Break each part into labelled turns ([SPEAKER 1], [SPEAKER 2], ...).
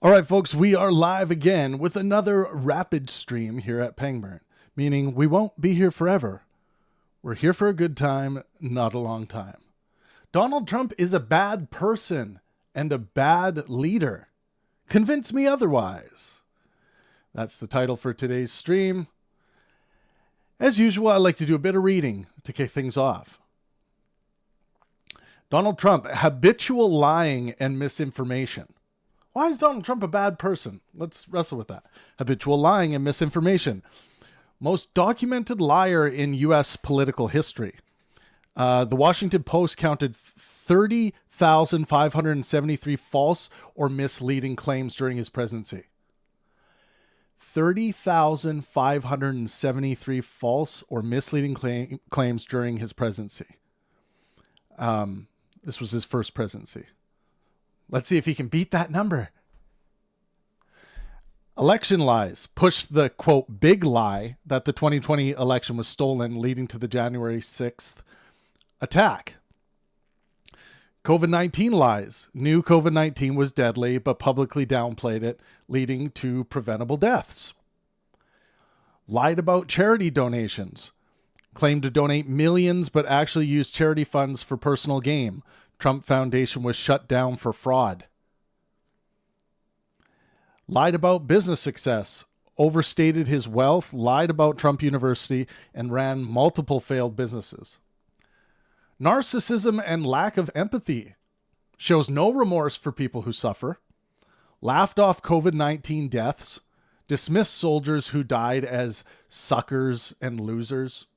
[SPEAKER 1] All right, folks, we are live again with another rapid stream here at Pangburn, meaning we won't be here forever. We're here for a good time, not a long time. Donald Trump is a bad person and a bad leader. Convince me otherwise. That's the title for today's stream. As usual, I like to do a bit of reading to kick things off. Donald Trump, habitual lying and misinformation. Why is Donald Trump a bad person? Let's wrestle with that. Habitual lying and misinformation. Most documented liar in U.S. political history. The Washington Post counted 30,573 false or misleading claims during his presidency. 30,573 false or misleading claims during his presidency. This was his first presidency. Let's see if he can beat that number. Election lies pushed the, quote, big lie that the 2020 election was stolen, leading to the January 6th attack. COVID-19 lies. Knew COVID-19 was deadly, but publicly downplayed it, leading to preventable deaths. Lied about charity donations. Claimed to donate millions, but actually used charity funds for personal gain. Trump Foundation was shut down for fraud. Lied about business success, overstated his wealth, lied about Trump University, and ran multiple failed businesses. Narcissism and lack of empathy. Shows no remorse for people who suffer. Laughed off COVID-19 deaths. Dismissed soldiers who died as suckers and losers.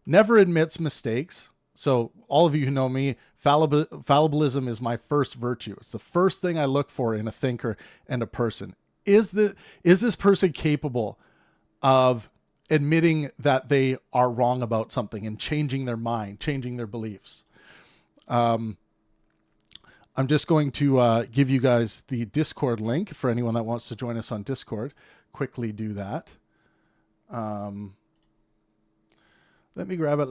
[SPEAKER 1] Never admits mistakes. So all of you who know me, fallibilism is my first virtue. It's the first thing I look for in a thinker and a person. Is this person capable of admitting that they are wrong about something and changing their mind, changing their beliefs? I'm just going to give you guys the Discord link for anyone that wants to join us on Discord. Quickly do that. Let me grab it.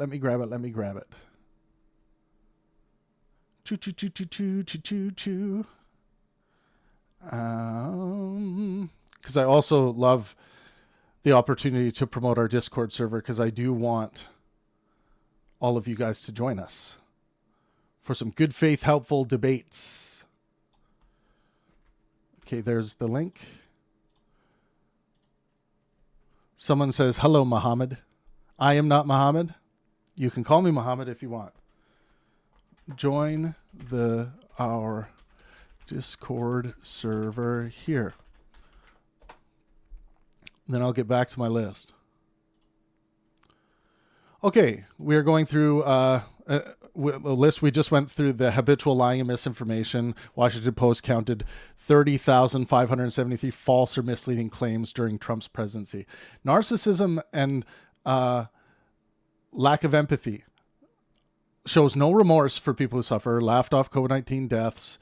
[SPEAKER 1] Because I also love the opportunity to promote our Discord server, because I do want all of you guys to join us for some good faith, helpful debates. Okay, there's the link. Someone says, hello, Muhammad. I am not Muhammad. You can call me Muhammad if you want. Join our Discord server here. Then I'll get back to my list. Okay, we are going through a list. We just went through the habitual lying and misinformation. Washington Post counted 30,573 false or misleading claims during Trump's presidency. Narcissism and lack of empathy. Shows no remorse for people who suffer, laughed off COVID-19 deaths,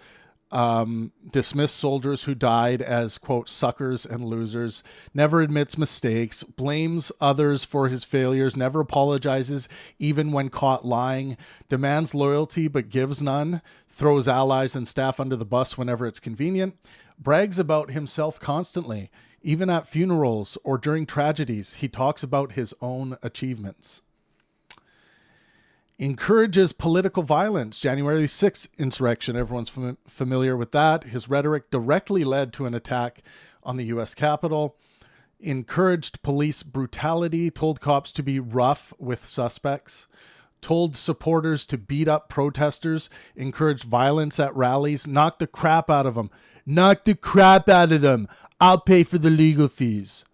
[SPEAKER 1] dismissed soldiers who died as, quote, suckers and losers, never admits mistakes, blames others for his failures, never apologizes even when caught lying, demands loyalty but gives none, throws allies and staff under the bus whenever it's convenient, brags about himself constantly, even at funerals or during tragedies, he talks about his own achievements. Encourages political violence. January 6th insurrection. Everyone's familiar with that. His rhetoric directly led to an attack on the U.S. Capitol. Encouraged police brutality. Told cops to be rough with suspects. Told supporters to beat up protesters. Encouraged violence at rallies. Knocked the crap out of them. Knock the crap out of them. I'll pay for the legal fees.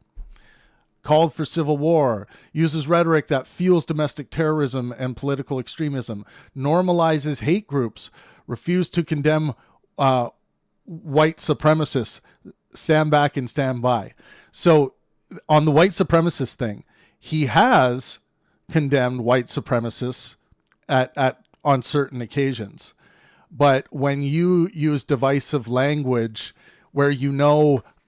[SPEAKER 1] Called for civil war, uses rhetoric that fuels domestic terrorism and political extremism, normalizes hate groups, refused to condemn white supremacists, stand back and stand by. So on the white supremacist thing, he has condemned white supremacists on certain occasions. But when you use divisive language where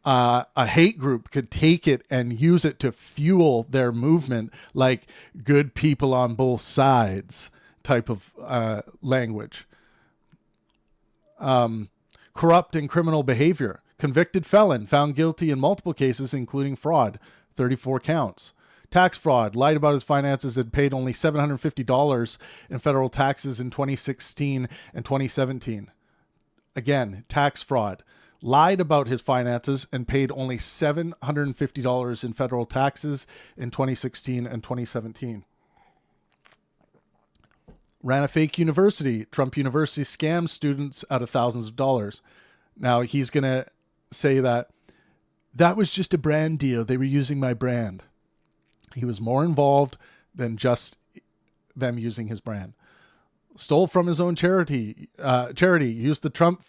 [SPEAKER 1] a hate group could take it and use it to fuel their movement, like good people on both sides type of language. Corrupt and criminal behavior. Convicted felon, found guilty in multiple cases, including fraud, 34 counts. Tax fraud, lied about his finances and paid only $750 in federal taxes in 2016 and 2017. Again, tax fraud, lied about his finances and paid only $750 in federal taxes in 2016 and 2017. Ran a fake university. Trump University scammed students out of thousands of dollars. Now he's going to say that was just a brand deal. They were using my brand. He was more involved than just them using his brand. Stole from his own charity, used the Trump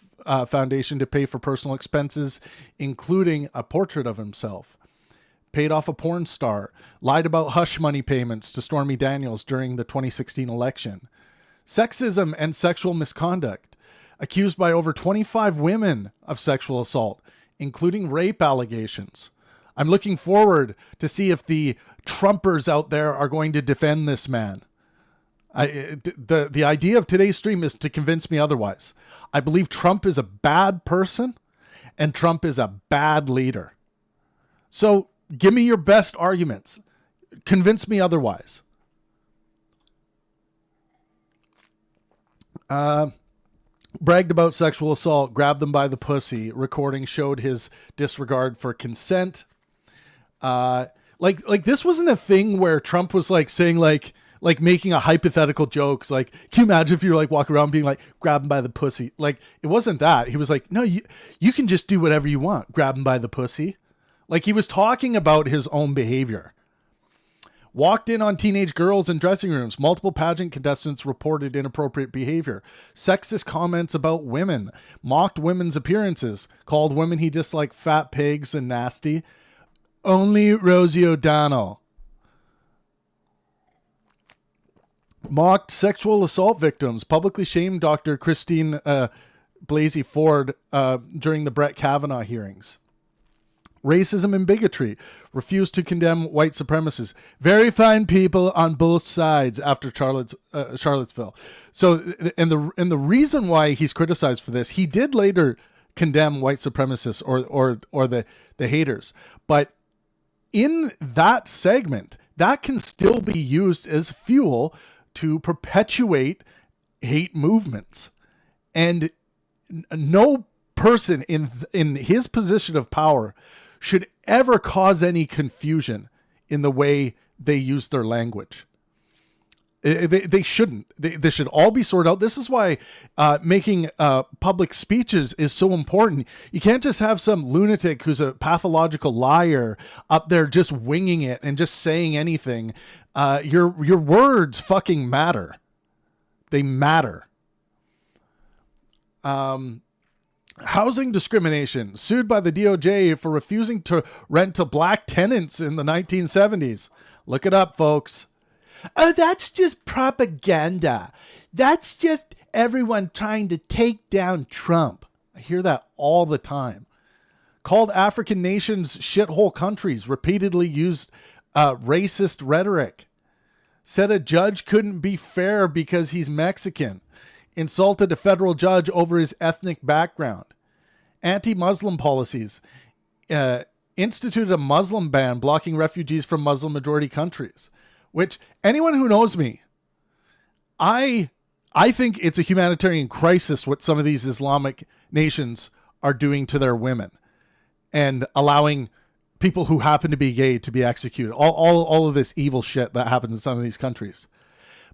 [SPEAKER 1] Foundation to pay for personal expenses, including a portrait of himself. Paid off a porn star. Lied about hush money payments to Stormy Daniels during the 2016 election. Sexism and sexual misconduct. Accused by over 25 women of sexual assault, including rape allegations. I'm looking forward to see if the Trumpers out there are going to defend this man. The idea of today's stream is to convince me otherwise. I believe Trump is a bad person and Trump is a bad leader. So give me your best arguments. Convince me otherwise. Bragged about sexual assault, grabbed them by the pussy. Recording showed his disregard for consent. Like this wasn't a thing where Trump was like saying like making a hypothetical jokes. Like, can you imagine if you're like walking around being like, grab him by the pussy? Like, it wasn't that. He was like, no, you can just do whatever you want. Grab him by the pussy. Like, he was talking about his own behavior. Walked in on teenage girls in dressing rooms. Multiple pageant contestants reported inappropriate behavior. Sexist comments about women. Mocked women's appearances. Called women he disliked fat pigs and nasty. Only Rosie O'Donnell. Mocked sexual assault victims. Publicly shamed Dr. Christine Blasey Ford during the Brett Kavanaugh hearings. Racism and bigotry. Refused to condemn white supremacists. Very fine people on both sides after Charlottesville. So, and the reason why he's criticized for this, he did later condemn white supremacists or the haters. But in that segment, that can still be used as fuel to perpetuate hate movements. And no person in his position of power should ever cause any confusion in the way they use their language. They shouldn't. They should all be sorted out. This is why making public speeches is so important. You can't just have some lunatic who's a pathological liar up there just winging it and just saying anything. Your words fucking matter. They matter. Housing discrimination. Sued by the DOJ for refusing to rent to black tenants in the 1970s. Look it up, folks. Oh, that's just propaganda. That's just everyone trying to take down Trump. I hear that all the time. Called African nations shithole countries. Repeatedly used racist rhetoric. Said a judge couldn't be fair because he's Mexican. Insulted a federal judge over his ethnic background. Anti-Muslim policies. Instituted a Muslim ban blocking refugees from Muslim majority countries. Which, anyone who knows me, I think it's a humanitarian crisis what some of these Islamic nations are doing to their women and allowing people who happen to be gay to be executed. All of this evil shit that happens in some of these countries.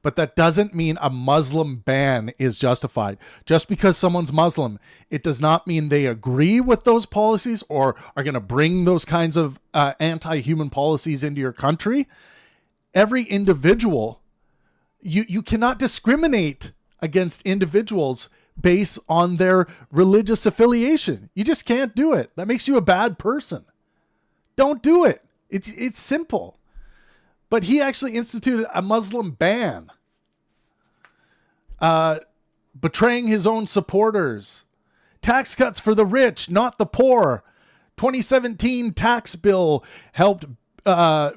[SPEAKER 1] But that doesn't mean a Muslim ban is justified. Just because someone's Muslim, it does not mean they agree with those policies or are going to bring those kinds of anti-human policies into your country. Every individual, you cannot discriminate against individuals based on their religious affiliation. You just can't do it. That makes you a bad person. Don't do it. It's simple. But he actually instituted a Muslim ban. Betraying his own supporters. Tax cuts for the rich, not the poor. 2017 tax bill helped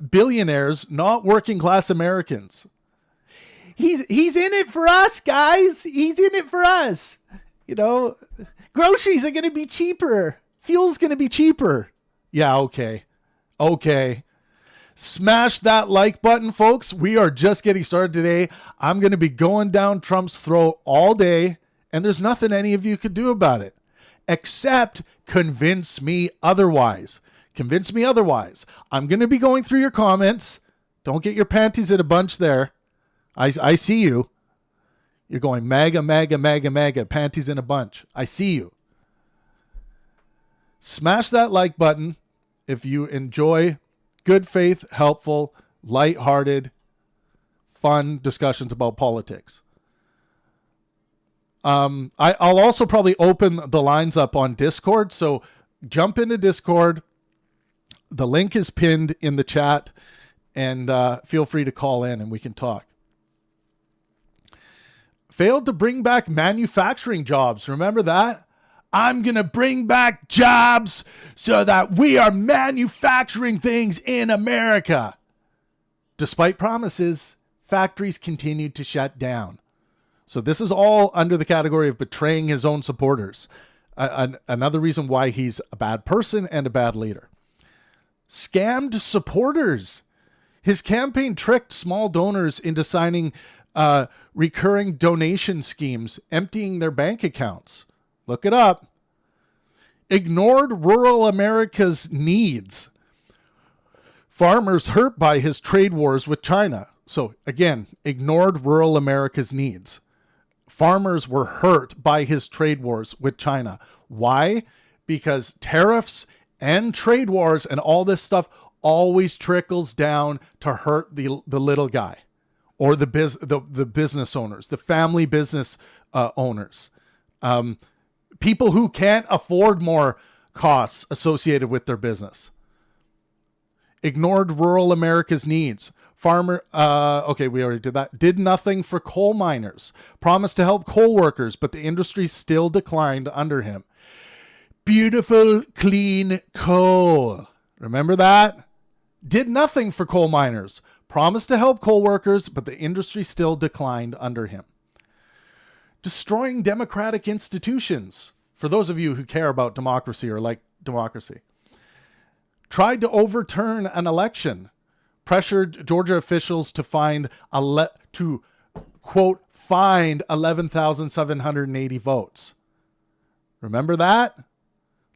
[SPEAKER 1] billionaires, not working class Americans. He's in it for us, guys. He's in it for us. You know, groceries are going to be cheaper Fuel's going to be cheaper. Yeah, okay. Okay. Smash that like button, folks. We are just getting started today. I'm going to be going down Trump's throat all day, and there's nothing any of you could do about it, except convince me otherwise. Convince me otherwise. I'm going to be going through your comments. Don't get your panties in a bunch there. I see you. You're going MAGA, MAGA, MAGA, MAGA, panties in a bunch. I see you. Smash that like button if you enjoy good faith, helpful, lighthearted, fun discussions about politics. I'll also probably open the lines up on Discord. So jump into Discord. The link is pinned in the chat, and feel free to call in and we can talk. Failed to bring back manufacturing jobs. Remember that? I'm going to bring back jobs so that we are manufacturing things in America. Despite promises, factories continued to shut down. So this is all under the category of betraying his own supporters. Another reason why he's a bad person and a bad leader. Scammed supporters. His campaign tricked small donors into signing recurring donation schemes, emptying their bank accounts. Look it up. Ignored rural America's needs. Farmers hurt by his trade wars with China. So again, ignored rural America's needs. Farmers were hurt by his trade wars with China. Why? Because tariffs and trade wars and all this stuff always trickles down to hurt the little guy or the business owners, the family business owners. People who can't afford more costs associated with their business. Ignored rural America's needs. Okay, we already did that. Did nothing for coal miners. Promised to help coal workers, but the industry still declined under him. Beautiful, clean coal. Remember that? Did nothing for coal miners. Promised to help coal workers, but the industry still declined under him. Destroying democratic institutions. For those of you who care about democracy or like democracy. Tried to overturn an election. Pressured Georgia officials to find quote, find 11,780 votes. Remember that?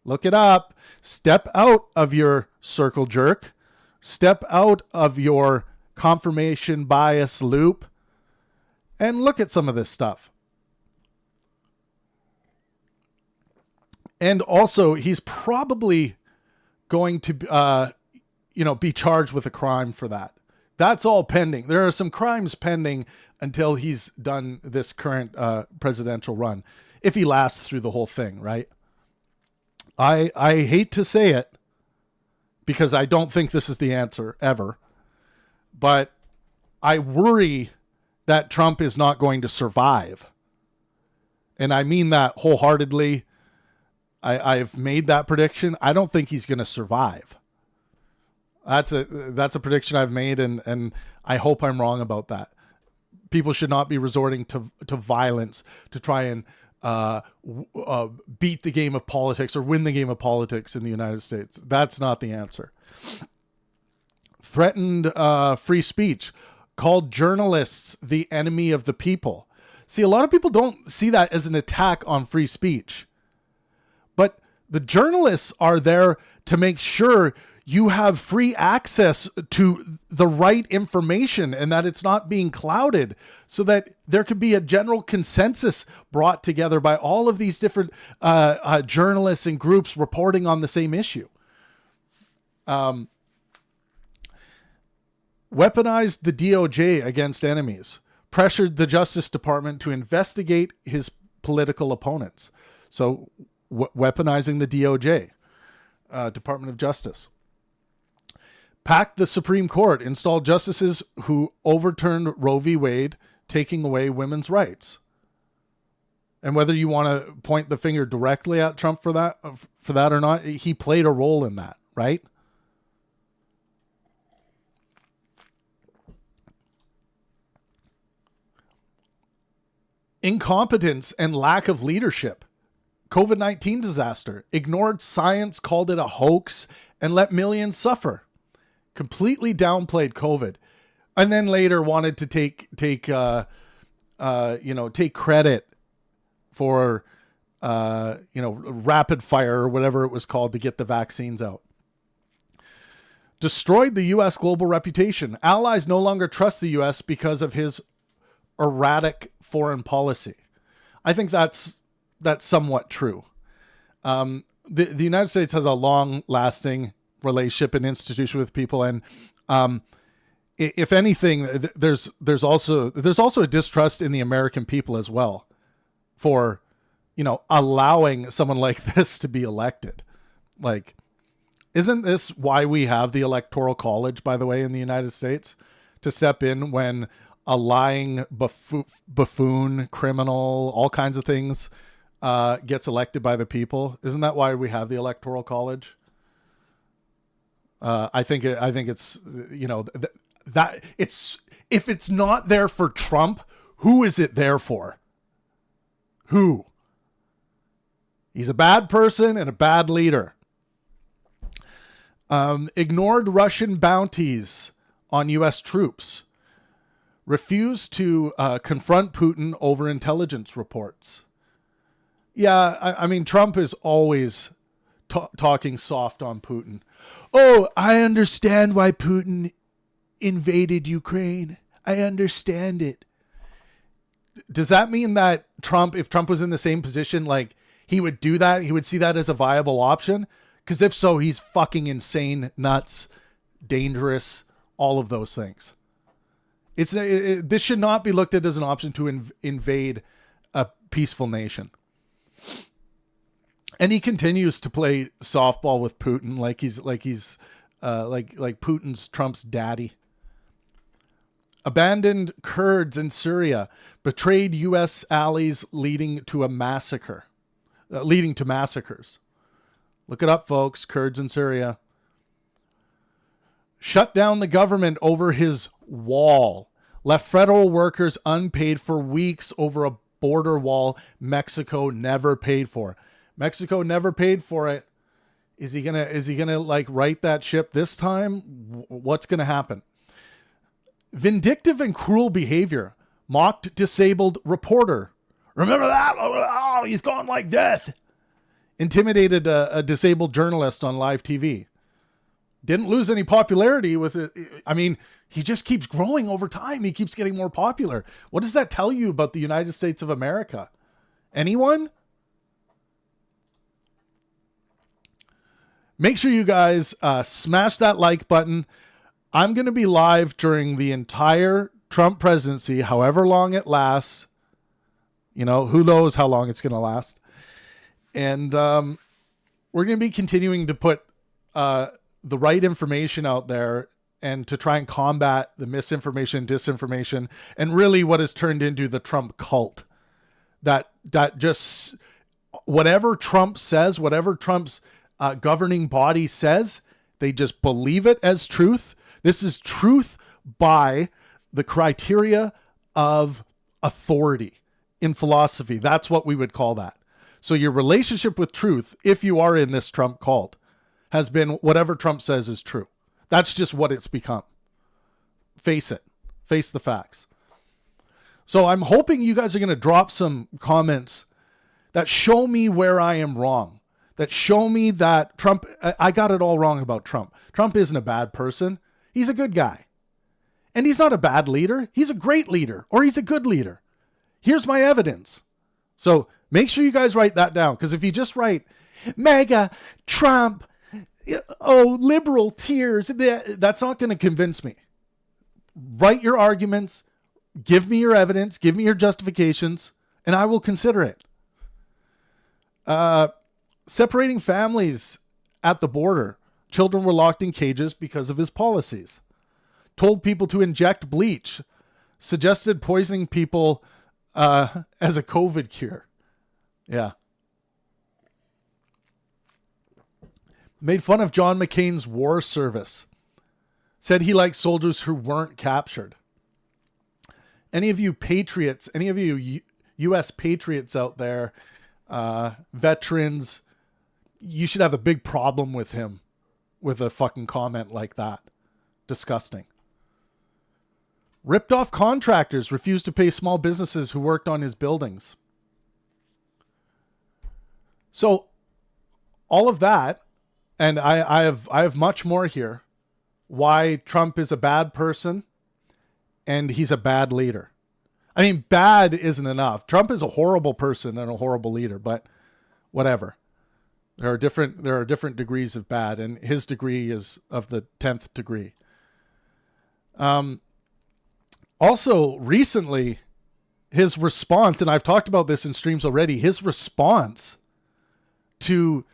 [SPEAKER 1] Look it up. Step out of your circle jerk. Step out of your confirmation bias loop and look at some of this stuff. And also, he's probably going to, be charged with a crime for that. That's all pending. There are some crimes pending until he's done this current presidential run, if he lasts through the whole thing, right? I hate to say it because I don't think this is the answer ever, but I worry that Trump is not going to survive. And I mean that wholeheartedly. I've made that prediction. I don't think he's going to survive. That's a prediction I've made, and I hope I'm wrong about that. People should not be resorting to violence to try and beat the game of politics or win the game of politics in the United States. That's not the answer. Threatened free speech. Called journalists the enemy of the people. See, a lot of people don't see that as an attack on free speech. But the journalists are there to make sure you have free access to the right information and that it's not being clouded, so that there could be a general consensus brought together by all of these different journalists and groups reporting on the same issue. Weaponized the DOJ against enemies. Pressured the Justice Department to investigate his political opponents. So weaponizing the DOJ, Department of Justice. Packed the Supreme Court, installed justices who overturned Roe v. Wade, taking away women's rights. And whether you want to point the finger directly at Trump for that or not, he played a role in that, right? Incompetence and lack of leadership. COVID-19 disaster, ignored science, called it a hoax, and let millions suffer. Completely downplayed COVID, and then later wanted to take credit for rapid fire or whatever it was called to get the vaccines out. Destroyed the U.S. global reputation. Allies no longer trust the U.S. because of his erratic foreign policy. I think that's somewhat true. The United States has a long-lasting relationship and institution with people, and if anything, there's also a distrust in the American people as well for allowing someone like this to be elected. Like, isn't this why we have the Electoral College, by the way, in the United States, to step in when a lying buffoon, criminal, all kinds of things gets elected by the people? Isn't that why we have the Electoral College? I think it's that it's, if it's not there for Trump, who is it there for? Who? He's a bad person and a bad leader. Ignored Russian bounties on U.S. troops. Refused to confront Putin over intelligence reports. Yeah, I mean, Trump is always talking soft on Putin. Oh, I understand why Putin invaded Ukraine. I understand it. Does that mean that if Trump was in the same position, like, he would do that? He would see that as a viable option? Because if so, he's fucking insane, nuts, dangerous, all of those things. This should not be looked at as an option to invade a peaceful nation. And he continues to play softball with Putin like he's Putin's Trump's daddy. Abandoned Kurds in Syria, betrayed U.S. allies, leading to massacres. Look it up, folks. Kurds in Syria. Shut down the government over his wall. Left federal workers unpaid for weeks over a border wall Mexico never paid for. Mexico never paid for it. Is he gonna like right that ship this time? What's gonna happen? Vindictive and cruel behavior. Mocked disabled reporter. Remember that? Oh, he's gone like death. Intimidated a disabled journalist on live TV. Didn't lose any popularity with it. I mean, he just keeps growing over time. He keeps getting more popular. What does that tell you about the United States of America? Anyone? Make sure you guys smash that like button. I'm going to be live during the entire Trump presidency, however long it lasts. Who knows how long it's going to last. And we're going to be continuing to put the right information out there and to try and combat the misinformation, disinformation, and really what has turned into the Trump cult. That just, whatever Trump says, whatever Trump's governing body says, they just believe it as truth. This is truth by the criteria of authority in philosophy. That's what we would call that. So your relationship with truth, if you are in this Trump cult, has been whatever Trump says is true. That's just what it's become. Face it. Face the facts. So I'm hoping you guys are going to drop some comments that show me where I am wrong. That show me that Trump, I got it all wrong about Trump. Trump isn't a bad person. He's a good guy. And he's not a bad leader. He's a great leader, or he's a good leader. Here's my evidence. So make sure you guys write that down. Because if you just write MAGA, Trump, liberal, tears, that's not going to convince me. Write your arguments. Give me your evidence. Give me your justifications. And I will consider it. Separating families at the border. Children were locked in cages because of his policies. Told people to inject bleach. Suggested poisoning people as a COVID cure. Yeah. Made fun of John McCain's war service. Said he liked soldiers who weren't captured. Any of you patriots, any of you U.S. patriots out there, veterans. You should have a big problem with him with a fucking comment like that. Disgusting. Ripped off contractors, refused to pay small businesses who worked on his buildings. So all of that, and I have much more here. Why Trump is a bad person and he's a bad leader. I mean, bad isn't enough. Trump is a horrible person and a horrible leader, but whatever. There are different degrees of bad, and his degree is of the 10th degree. Also, recently, his response, and I've talked about this in streams already, his response to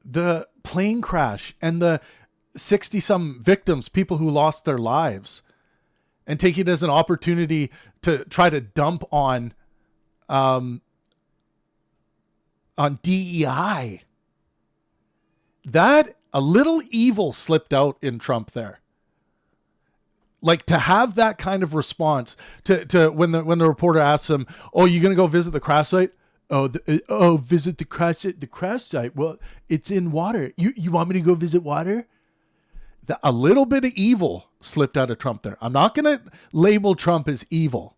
[SPEAKER 1] the plane crash and the 60-some victims, people who lost their lives, and take it as an opportunity to try to dump on DEI. That a little evil slipped out in Trump there. Like, to have that kind of response to when the reporter asks him, "Oh, you gonna go visit the crash site?" Visit the crash site. Well, it's in water. You want me to go visit water? A little bit of evil slipped out of Trump there. I'm not going to label Trump as evil,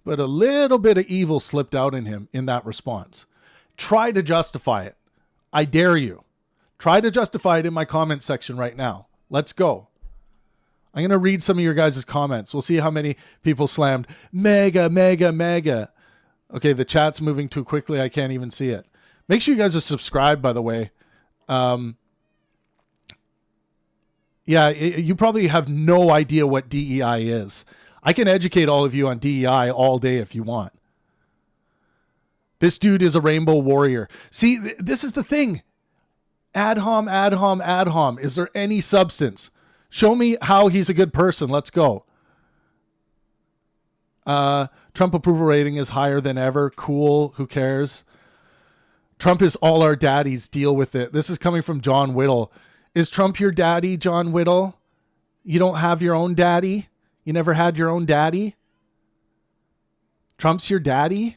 [SPEAKER 1] but a little bit of evil slipped out in him in that response. Try to justify it. I dare you. Try to justify it in my comment section right now. Let's go. I'm going to read some of your guys' comments. We'll see how many people slammed mega, mega, mega. Okay, the chat's moving too quickly. I can't even see it. Make sure you guys are subscribed, by the way. You probably have no idea what DEI is. I can educate all of you on DEI all day if you want. This dude is a rainbow warrior. See, this is the thing. Ad hom, ad hom, ad hom. Is there any substance? Show me how he's a good person. Let's go. Trump approval rating is higher than ever. Cool. Who cares? Trump is all our daddies. Deal with it. This is coming from John Whittle. Is Trump your daddy, John Whittle? You don't have your own daddy? You never had your own daddy? Trump's your daddy?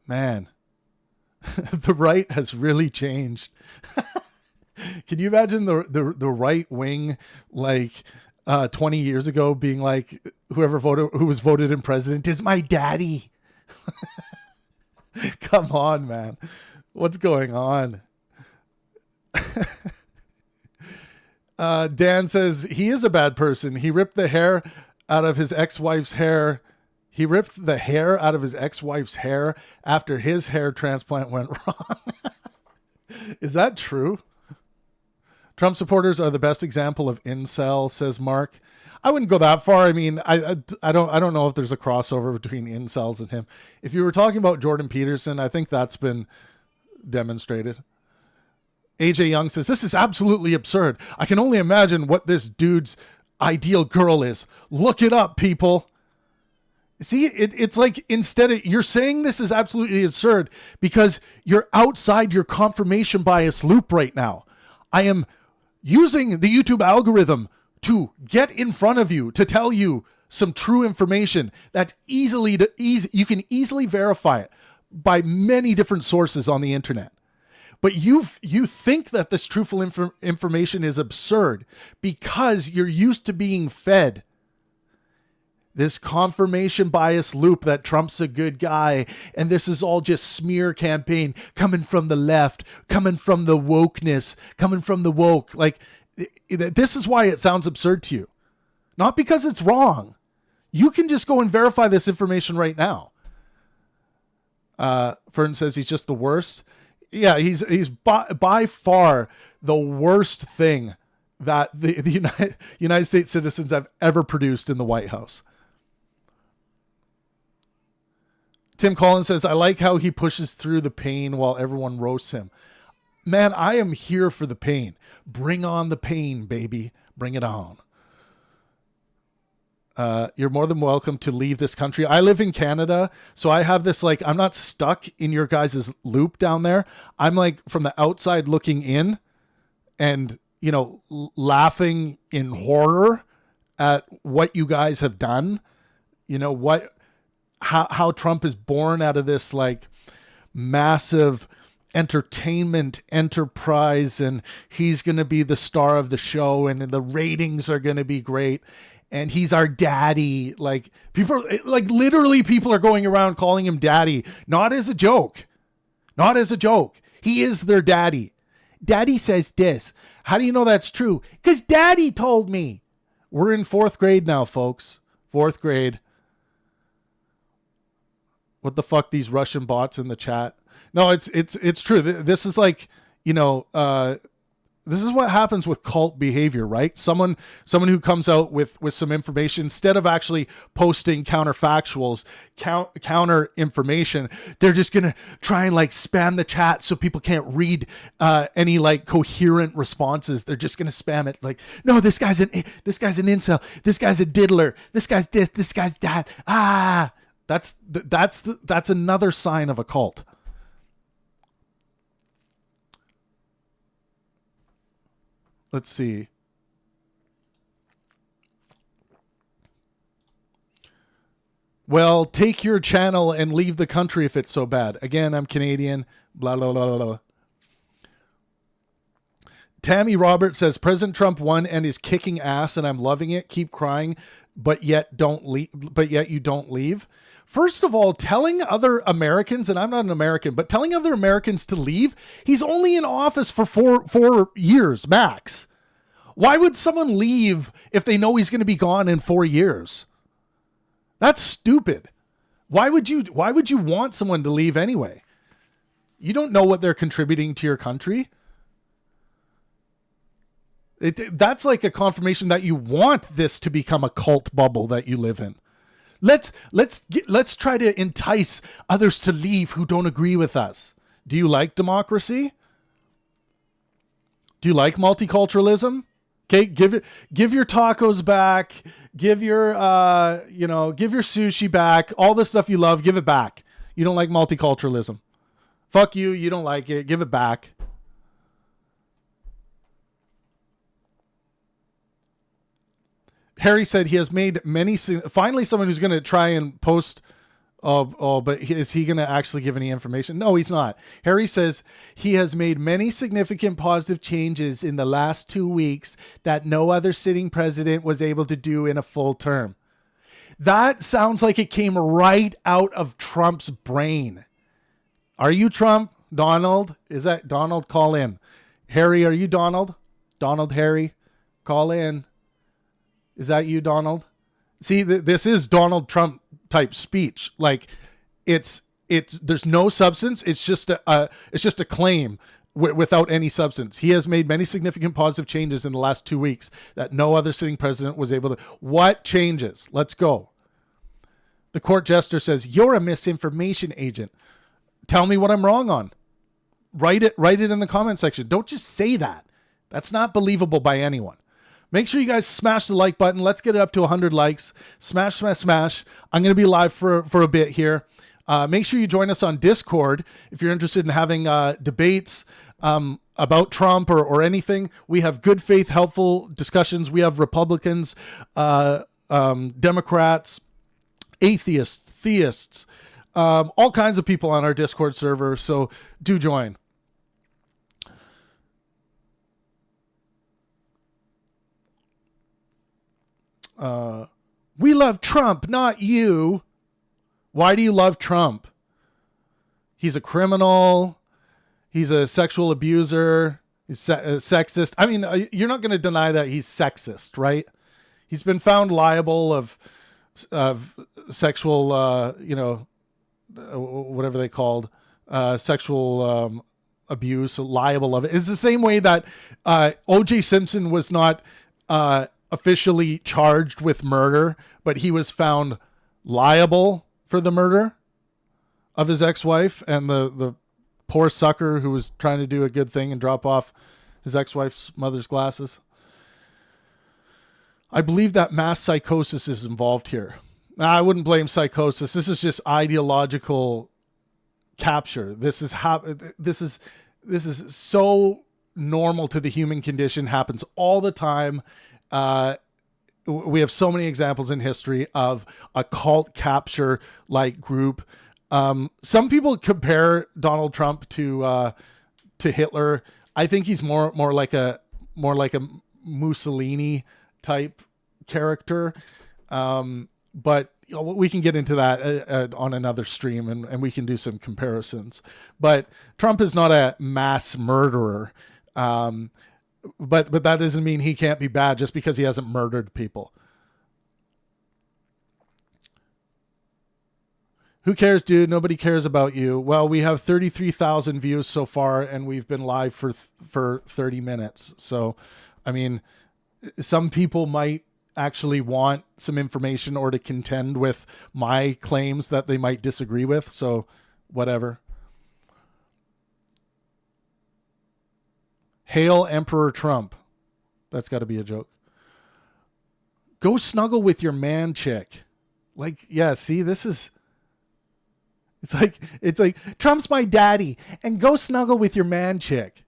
[SPEAKER 1] Man, the right has really changed. Can you imagine the right wing, like 20 years ago, being like, who was voted in president is my daddy? Come on, man. What's going on? Dan says he is a bad person. He ripped the hair out of his ex-wife's hair. He ripped the hair out of his ex-wife's hair after his hair transplant went wrong. Is that true? Trump supporters are the best example of incel, says Mark. I wouldn't go that far. I mean, I don't know if there's a crossover between incels and him. If you were talking about Jordan Peterson, I think that's been demonstrated. AJ Young says, this is absolutely absurd. I can only imagine what this dude's ideal girl is. Look it up, people. See, it's like, instead of, you're saying this is absolutely absurd because you're outside your confirmation bias loop right now. I am using the YouTube algorithm to get in front of you, to tell you some true information that's you can easily verify it by many different sources on the internet. But you think that this truthful information is absurd because you're used to being fed this confirmation bias loop that Trump's a good guy, and this is all just smear campaign coming from the left, coming from the wokeness, coming from the woke. Like, this is why it sounds absurd to you. Not because it's wrong. You can just go and verify this information right now. Fern says he's just the worst. Yeah, he's by far the worst thing that the United States citizens have ever produced in the White House. Tim Collins says, I like how he pushes through the pain while everyone roasts him. Man, I am here for the pain. Bring on the pain, baby. Bring it on. You're more than welcome to leave this country. I live in Canada, so I have this, like, I'm not stuck in your guys' loop down there. I'm like from the outside looking in and, laughing in horror at what you guys have done. how Trump is born out of this like massive entertainment enterprise, and he's going to be the star of the show, and the ratings are going to be great, and he's our daddy. Like people, like literally people are going around calling him daddy, not as a joke. He is their daddy. Daddy says this. How do you know that's true? Because daddy told me. We're in 4th grade now, folks. 4th grade. What the fuck, these Russian bots in the chat? No, it's true. This is like, this is what happens with cult behavior, right? Someone who comes out with some information, instead of actually posting counterfactuals, counter information, they're just going to try and like spam the chat so people can't read any like coherent responses. They're just going to spam it like, no, this guy's an incel. This guy's a diddler. This guy's this, this guy's that. That's another sign of a cult. Let's see. Well, take your channel and leave the country if it's so bad. Again, I'm Canadian. Blah, blah, blah, blah, blah. Tammy Roberts says, President Trump won and is kicking ass and I'm loving it. Keep crying, but yet you don't leave. First of all, telling other Americans, and I'm not an American, but telling other Americans to leave, he's only in office for four years max. Why would someone leave if they know he's going to be gone in 4 years? That's stupid. Why would you want someone to leave anyway? You don't know what they're contributing to your country. That's like a confirmation that you want this to become a cult bubble that you live in. Let's try to entice others to leave who don't agree with us. Do you like democracy? Do you like multiculturalism? Okay, give your tacos back, give your sushi back, all the stuff you love, give it back. You don't like multiculturalism. Fuck you, you don't like it, give it back. Harry said he has made many, finally someone who's going to try and post, but is he going to actually give any information? No, he's not. Harry says he has made many significant positive changes in the last 2 weeks that no other sitting president was able to do in a full term. That sounds like it came right out of Trump's brain. Are you Trump? Donald? Is that Donald? Call in. Harry, are you Donald? Donald, Harry, call in. Is that you, Donald? See, this is Donald Trump type speech. Like it's there's no substance. It's just a claim without any substance. He has made many significant positive changes in the last 2 weeks that no other sitting president was able to. What changes? Let's go. The court jester says, you're a misinformation agent. Tell me what I'm wrong on. Write it in the comment section. Don't just say that. That's not believable by anyone. Make sure you guys smash the like button. Let's get it up to 100 likes. Smash, smash, smash. I'm going to be live for a bit here. Make sure you join us on Discord if you're interested in having debates about Trump or anything. We have good faith, helpful discussions. We have Republicans, Democrats, atheists, theists, all kinds of people on our Discord server. So do join. We love Trump, not you. Why do you love Trump? He's a criminal. He's a sexual abuser. He's sexist. I mean, you're not going to deny that he's sexist, right? He's been found liable of sexual, whatever they called, sexual abuse, liable of it. It's the same way that O.J. Simpson was not officially charged with murder, but he was found liable for the murder of his ex-wife and the poor sucker who was trying to do a good thing and drop off his ex-wife's mother's glasses. I believe that mass psychosis is involved here. I wouldn't blame psychosis. This is just ideological capture. This is so normal to the human condition, happens all the time. we have so many examples in history of a cult capture like group. Some people compare Donald Trump to Hitler. I think he's more like a Mussolini type character. But we can get into that on another stream, and we can do some comparisons. But Trump is not a mass murderer. But that doesn't mean he can't be bad just because he hasn't murdered people. Who cares, dude? Nobody cares about you. Well, we have 33,000 views so far, and we've been live for 30 minutes. So, I mean, some people might actually want some information or to contend with my claims that they might disagree with. So, whatever. Hail Emperor Trump. That's got to be a joke. Go snuggle with your man chick. Like, yeah, see, this is... It's like Trump's my daddy and go snuggle with your man chick.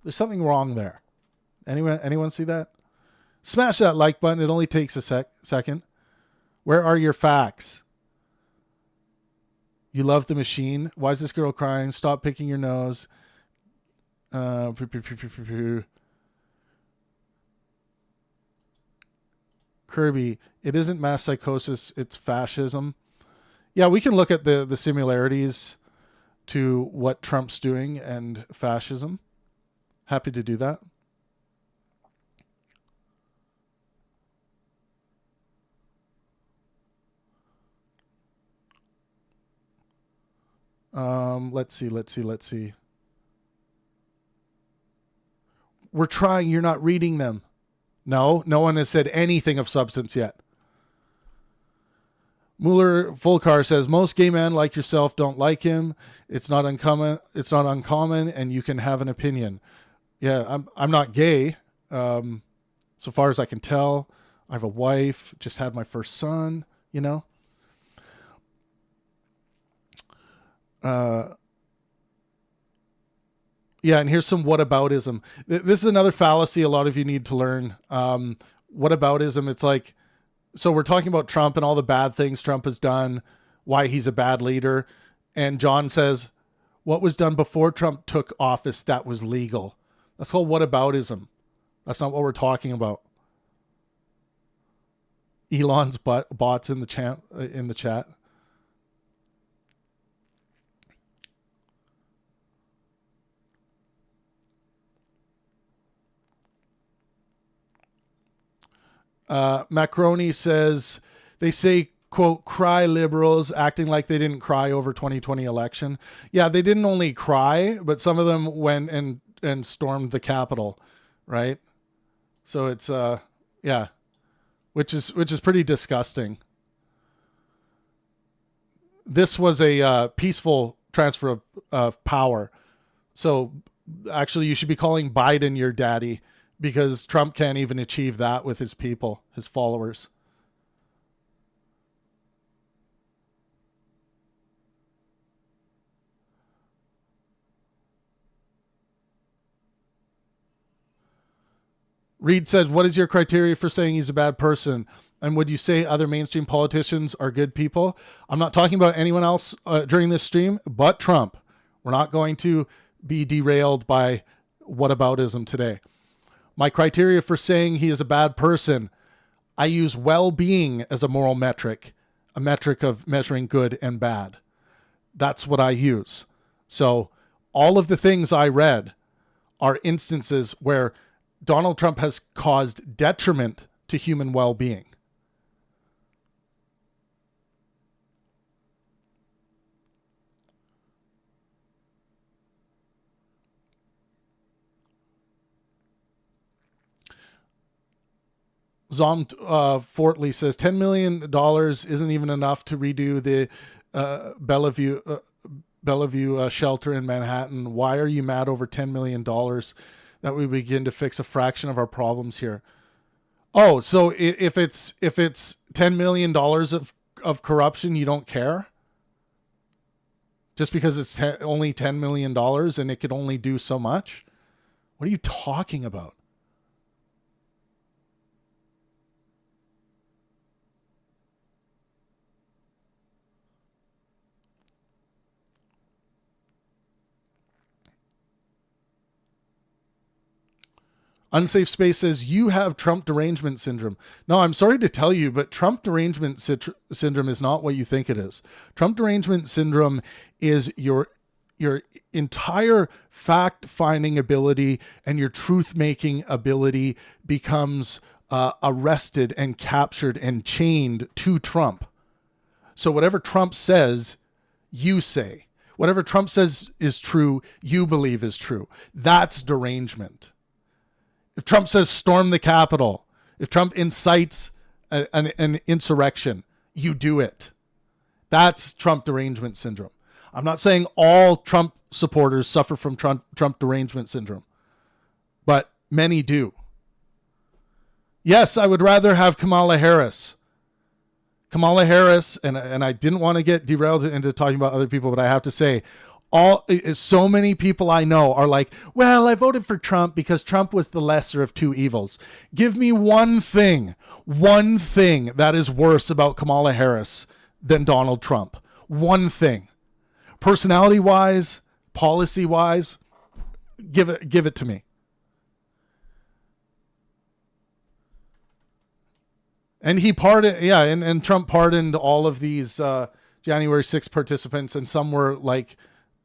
[SPEAKER 1] There's something wrong there. Anyone see that? Smash that like button. It only takes a second. Where are your facts? You love the machine. Why is this girl crying? Stop picking your nose. Kirby, it isn't mass psychosis, it's fascism. Yeah, we can look at the similarities to what Trump's doing and fascism. Happy to do that. Let's see. We're trying, you're not reading them. No one has said anything of substance yet. Mueller Fulcar says most gay men like yourself don't like him. It's not uncommon, and you can have an opinion. Yeah, I'm not gay. So far as I can tell, I have a wife, just had my first son, you know. Yeah, and here's some whataboutism. This is another fallacy a lot of you need to learn. Whataboutism, it's like, so we're talking about Trump and all the bad things Trump has done, why he's a bad leader. And John says, what was done before Trump took office that was legal? That's called whataboutism. That's not what we're talking about. Elon's bots in the chat. Macroni says, they say, quote, cry liberals, acting like they didn't cry over 2020 election. Yeah, they didn't only cry, but some of them went and stormed the Capitol, right? So it's, yeah, which is pretty disgusting. This was a peaceful transfer of power. So actually you should be calling Biden your daddy, because Trump can't even achieve that with his people, his followers. Reed says, what is your criteria for saying he's a bad person? And would you say other mainstream politicians are good people? I'm not talking about anyone else during this stream, but Trump. We're not going to be derailed by whataboutism today. My criteria for saying he is a bad person, I use well-being as a moral metric, a metric of measuring good and bad. That's what I use. So all of the things I read are instances where Donald Trump has caused detriment to human well-being. Zom Fortley says $10 million isn't even enough to redo the Bellevue shelter in Manhattan. Why are you mad over $10 million that we begin to fix a fraction of our problems here? Oh, so if it's $10 million of corruption, you don't care? Just because it's only $10 million and it could only do so much? What are you talking about? Unsafe Space says, you have Trump derangement syndrome. No, I'm sorry to tell you, but Trump derangement syndrome is not what you think it is. Trump derangement syndrome is your entire fact-finding ability and your truth-making ability becomes arrested and captured and chained to Trump. So whatever Trump says, you say. Whatever Trump says is true, you believe is true. That's derangement. If Trump says storm the Capitol, if Trump incites an insurrection, you do it. That's Trump derangement syndrome. I'm not saying all Trump supporters suffer from Trump derangement syndrome, but many do. Yes, I would rather have Kamala Harris. Kamala Harris, and I didn't want to get derailed into talking about other people, but I have to say, so many people I know are like, well, I voted for Trump because Trump was the lesser of two evils. Give me one thing that is worse about Kamala Harris than Donald Trump. One thing. Personality-wise, policy-wise, give it to me. And he pardoned, and Trump pardoned all of these January 6th participants, and some were like,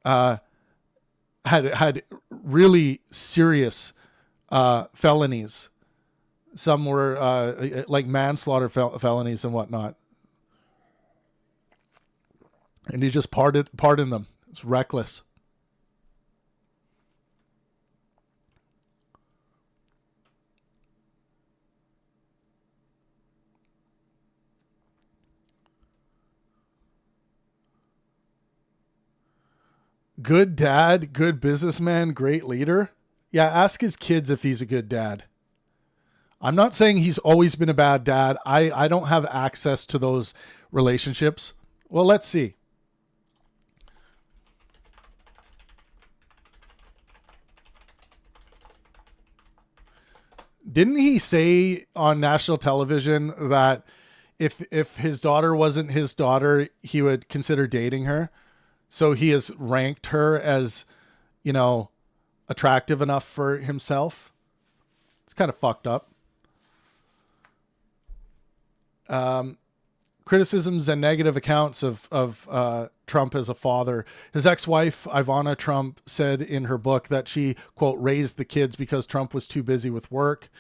[SPEAKER 1] had really serious felonies. Some were like manslaughter felonies and whatnot. And he just pardoned them. It's reckless. Good dad, good businessman, great leader. Yeah, ask his kids if he's a good dad. I'm not saying he's always been a bad dad. I don't have access to those relationships. Well, let's see. Didn't he say on national television that if his daughter wasn't his daughter, he would consider dating her? So he has ranked her as, attractive enough for himself. It's kind of fucked up. Criticisms and negative accounts of Trump as a father. His ex-wife, Ivana Trump, said in her book that she, quote, raised the kids because Trump was too busy with work.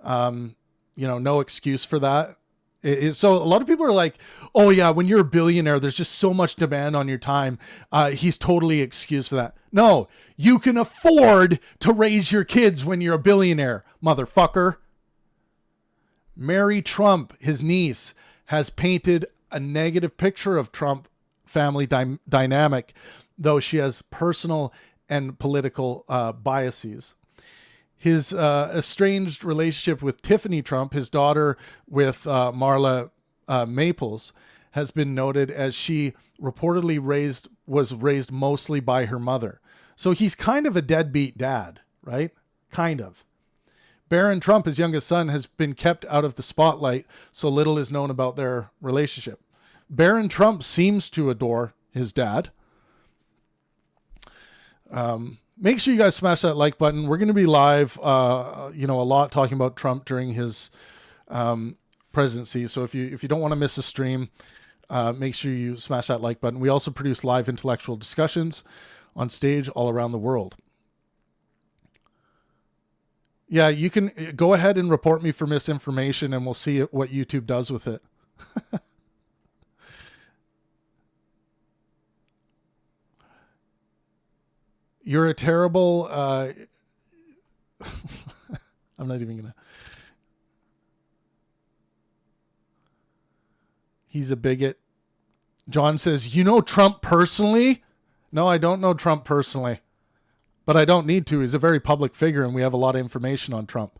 [SPEAKER 1] No excuse for that. So a lot of people are like, oh yeah, when you're a billionaire, there's just so much demand on your time. He's totally excused for that. No, you can afford to raise your kids when you're a billionaire, motherfucker. Mary Trump, his niece, has painted a negative picture of Trump family dynamic, though she has personal and political biases. His estranged relationship with Tiffany Trump, his daughter with Marla Maples, has been noted as she reportedly was raised mostly by her mother. So he's kind of a deadbeat dad, right? Kind of. Barron Trump, his youngest son, has been kept out of the spotlight, so little is known about their relationship. Barron Trump seems to adore his dad. Make sure you guys smash that like button. We're going to be live, a lot talking about Trump during his presidency. So if you don't want to miss a stream, make sure you smash that like button. We also produce live intellectual discussions on stage all around the world. Yeah, you can go ahead and report me for misinformation, and we'll see what YouTube does with it. You're a terrible... I'm not even going to... He's a bigot. John says, you know Trump personally? No, I don't know Trump personally. But I don't need to. He's a very public figure, and we have a lot of information on Trump.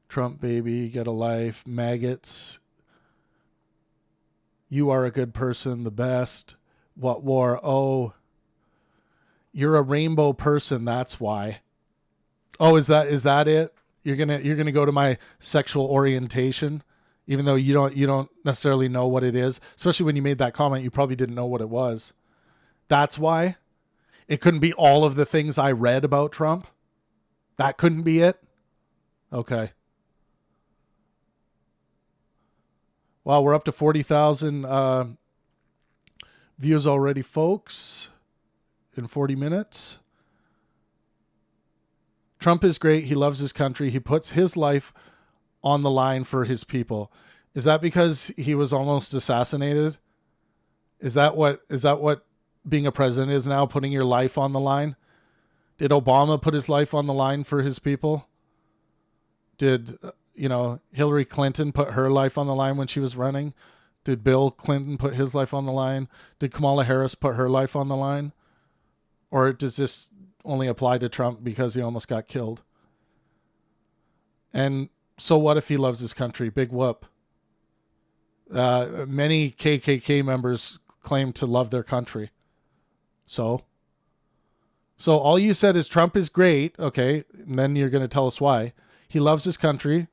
[SPEAKER 1] Trump baby, get a life, maggots. You are a good person, the best. What war? Oh, you're a rainbow person, that's why. Oh, is that it? You're gonna go to my sexual orientation, even though you don't necessarily know what it is. Especially when you made that comment, you probably didn't know what it was. That's why it couldn't be all of the things I read about Trump. That couldn't be it. Okay. Wow, we're up to 40,000 views already, folks, in 40 minutes. Trump is great. He loves his country. He puts his life on the line for his people. Is that because he was almost assassinated? Is that what being a president is now, putting your life on the line? Did Obama put his life on the line for his people? Did, Hillary Clinton put her life on the line when she was running? Did Bill Clinton put his life on the line? Did Kamala Harris put her life on the line? Or does this only apply to Trump because he almost got killed? And so what if he loves his country? Big whoop. Many KKK members claim to love their country. So all you said is Trump is great. Okay. And then you're going to tell us why. He loves his country.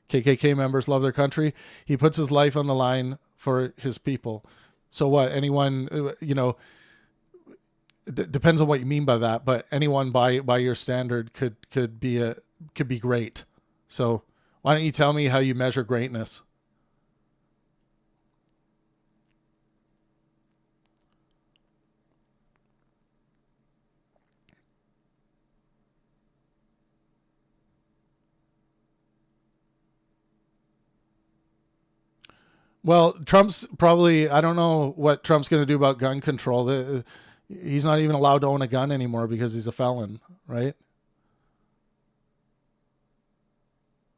[SPEAKER 1] KKK members love their country. He puts his life on the line for his people. So what? Anyone, depends on what you mean by that, but anyone by your standard could be great. So why don't you tell me how you measure greatness? Well, Trump's probably, I don't know what Trump's going to do about gun control. He's not even allowed to own a gun anymore because he's a felon, right?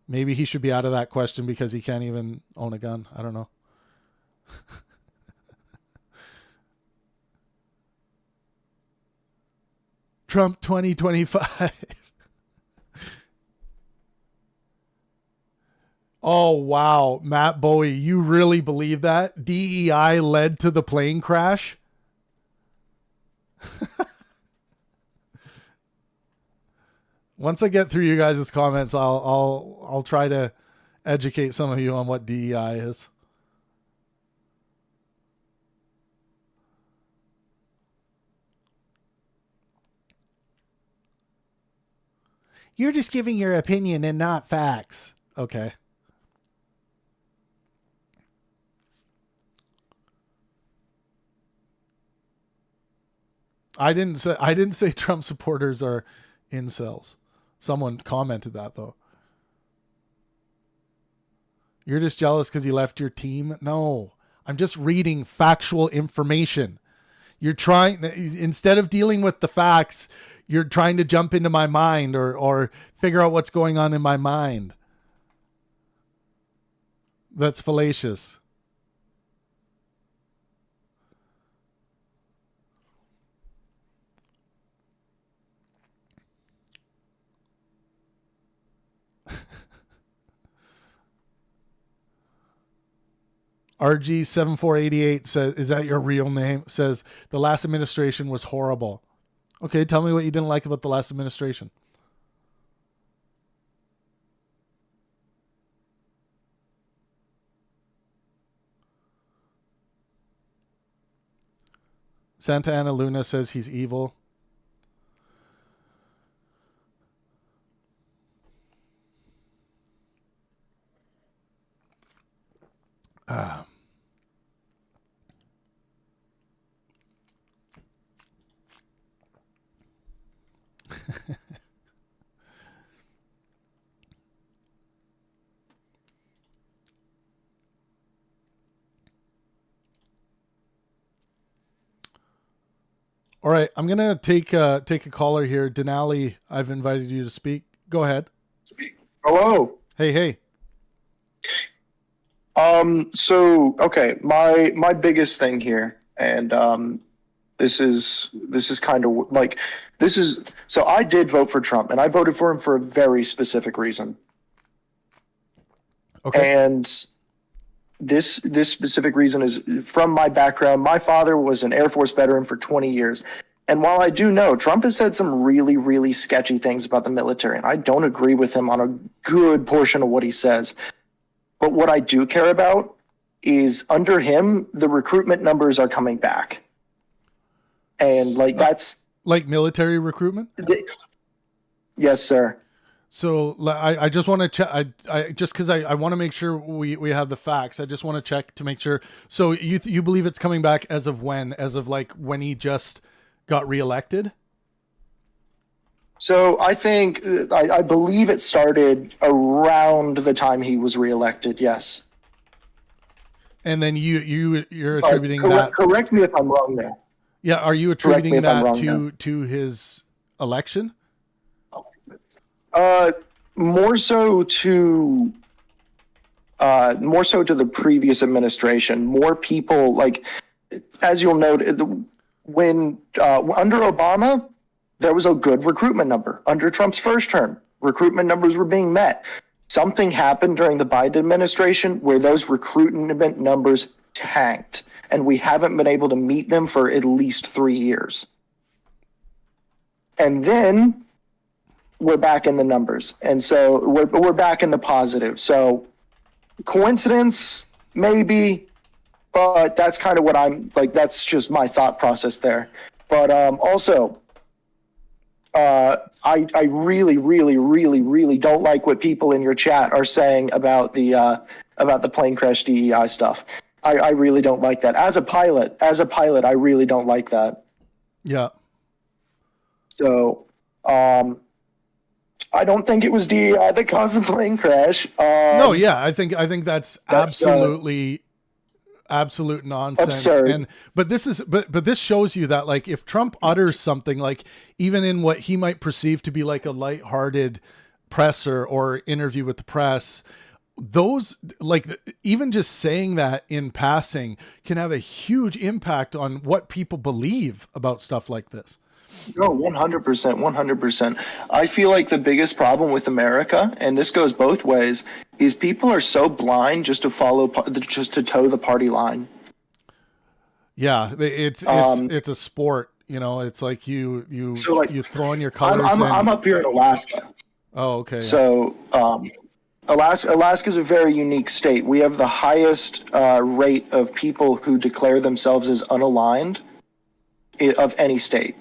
[SPEAKER 1] Maybe he should be out of that question because he can't even own a gun. I don't know. Trump 2025. Oh, wow. Matt Bowie, you really believe that? DEI led to the plane crash? Once I get through you guys' comments, I'll try to educate some of you on what DEI is. You're just giving your opinion and not facts. Okay. I didn't say Trump supporters are incels. Someone commented that though. You're just jealous because he left your team? No, I'm just reading factual information. You're trying, instead of dealing with the facts, you're trying to jump into my mind or figure out what's going on in my mind. That's fallacious. RG7488 says, is that your real name? Says the last administration was horrible. Okay, tell me what you didn't like about the last administration. Santa Ana Luna says he's evil. All right, I'm gonna take a caller here. Denali, I've invited you to speak. Go ahead.
[SPEAKER 2] Hello.
[SPEAKER 1] Hey.
[SPEAKER 2] So okay, my biggest thing here, and this is kind of like so I did vote for Trump, and I voted for him for a very specific reason.
[SPEAKER 1] Okay.
[SPEAKER 2] And this specific reason is from my background. My father was an Air Force veteran for 20 years. And while I do know Trump has said some really, really sketchy things about the military, and I don't agree with him on a good portion of what he says, but what I do care about is under him, the recruitment numbers are coming back. And like that's
[SPEAKER 1] like military recruitment.
[SPEAKER 2] Yes, sir.
[SPEAKER 1] So I just want to check. I just because I want to make sure we have the facts. I just want to check to make sure. So you believe it's coming back as of when? As of like when he just got reelected?
[SPEAKER 2] So I think I believe it started around the time he was reelected. Yes.
[SPEAKER 1] And then you're attributing that.
[SPEAKER 2] Correct me if I'm wrong there.
[SPEAKER 1] Yeah, are you attributing that to his election?
[SPEAKER 2] More so to the previous administration. More people, like, as you'll note, when under Obama, there was a good recruitment number. Under Trump's first term, recruitment numbers were being met. Something happened during the Biden administration where those recruitment numbers tanked, and we haven't been able to meet them for at least 3 years. And then we're back in the numbers. And so we're back in the positive. So coincidence, maybe, but that's kind of what I'm like, that's just my thought process there. But also, I really, really, really, really don't like what people in your chat are saying about the plane crash DEI stuff. I really don't like that. As a pilot, I really don't like that.
[SPEAKER 1] Yeah.
[SPEAKER 2] So, I don't think it was DEI that caused the plane crash.
[SPEAKER 1] No, yeah, I think that's absolute nonsense.
[SPEAKER 2] Absurd.
[SPEAKER 1] But this shows you that, like, if Trump utters something, like, even in what he might perceive to be like a lighthearted presser or interview with the press, those, like, even just saying that in passing can have a huge impact on what people believe about stuff like this.
[SPEAKER 2] No, 100%, 100%. I feel like the biggest problem with America, and this goes both ways, is people are so blind just to toe the party line.
[SPEAKER 1] Yeah, it's a sport, you know. It's like you throw in your colors.
[SPEAKER 2] I'm up here in Alaska.
[SPEAKER 1] Oh, okay.
[SPEAKER 2] So Alaska is a very unique state. We have the highest rate of people who declare themselves as unaligned of any state.